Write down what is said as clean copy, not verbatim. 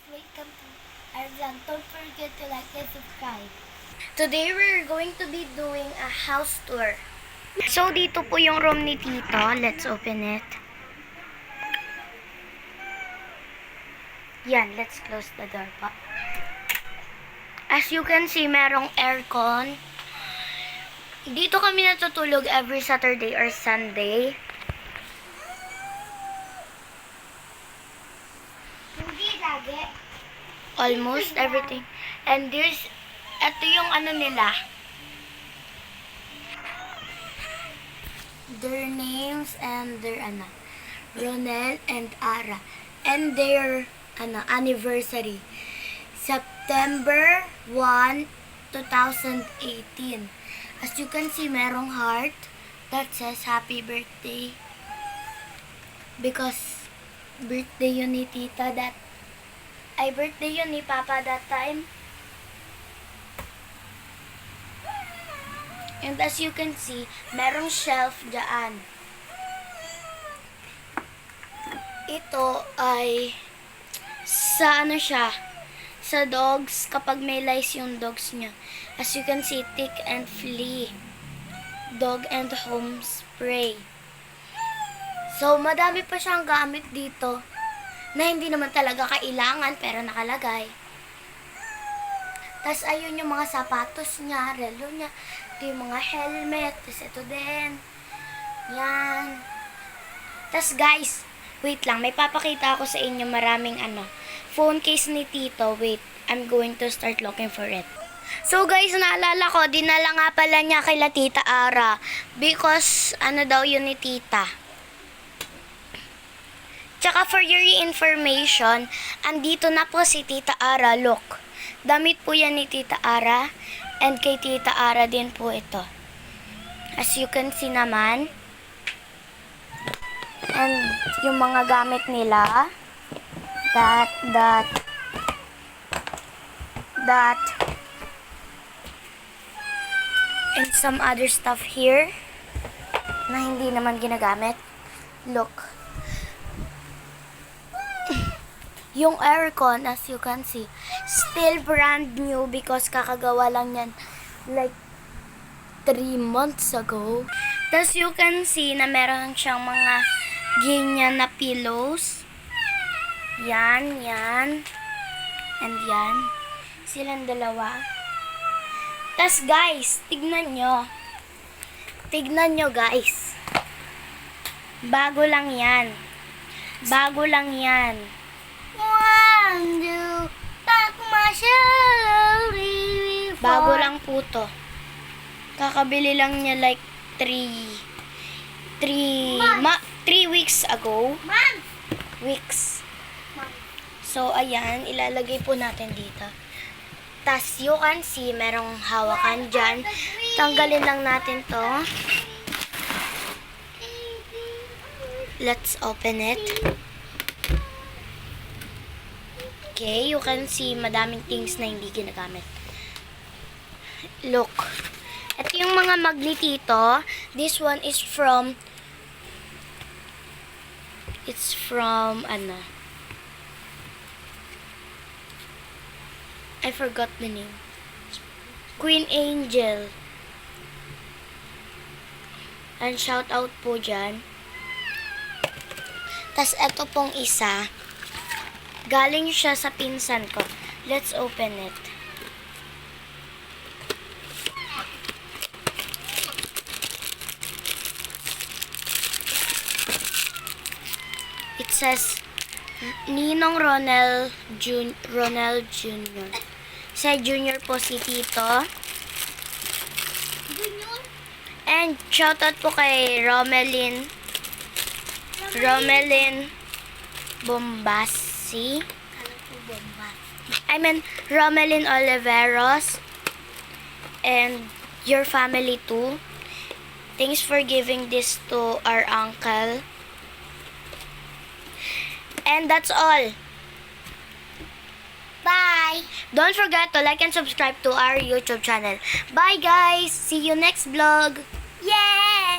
welcome to our vlog. Don't forget to like and subscribe. Today we're going to be doing a house tour. So dito po yung room ni Tito. Let's open it. Yan, let's close the door pa. As you can see, merong aircon. Dito kami natutulog every Saturday or Sunday. Hindi lagi. Almost everything. And ito yung ano nila. Their names and their Ronel and Ara. And their anniversary. September 1, 2018. As you can see, merong heart that says happy birthday. Because birthday yun ni Tita birthday yun ni Papa that time. And as you can see, merong shelf dyan. Ito ay sa sa dogs, kapag may lice yung dogs niya. As you can see, tick and flea. Dog and home spray. So, madami pa siyang gamit dito na hindi naman talaga kailangan pero nakalagay. Tapos, ayun yung mga sapatos niya, relo niya. Ito yung mga helmet. Tapos, ito din. Yan. Tapos, guys, wait lang. May papakita ako sa inyo maraming phone case ni Tito. Wait, I'm going to start looking for it. So guys, naalala ko, dinala nga pala niya kay Tita Ara. Because, daw yun ni Tita. Tsaka for your information, andito na po si Tita Ara. Look, damit po yan ni Tita Ara. And kay Tita Ara din po ito. As you can see naman. And yung mga gamit nila. That. And some other stuff here na hindi naman ginagamit. Look. Yung aircon, as you can see, still brand new because kakagawa lang yan like 3 months ago. Tapos you can see na meron siyang mga ganyan na pillows. Yan. And yan. Silang dalawa. Tas guys, tignan nyo. Tignan nyo guys. Bago lang yan. Bago lang po to. Kakabili lang niya like 3 weeks ago. Weeks. So, ayan, ilalagay po natin dito. Tas, you can see, merong hawakan dyan. Tanggalin lang natin to. Let's open it. Okay, you can see, madaming things na hindi ginagamit. Look. Ito yung mga magnet dito. This one is from, I forgot the name. Queen Angel. And shout out po dyan. Tas eto pong isa. Galing siya sa pinsan ko. Let's open it. It says Ninong Ronel Jr. Sa Junior po si Tito. And shoutout po kay Romelin Bombasi. Romelin Oliveros. And your family too. Thanks for giving this to our uncle. And that's all. Bye! Don't forget to like and subscribe to our YouTube channel. Bye guys! See you next vlog! Yay!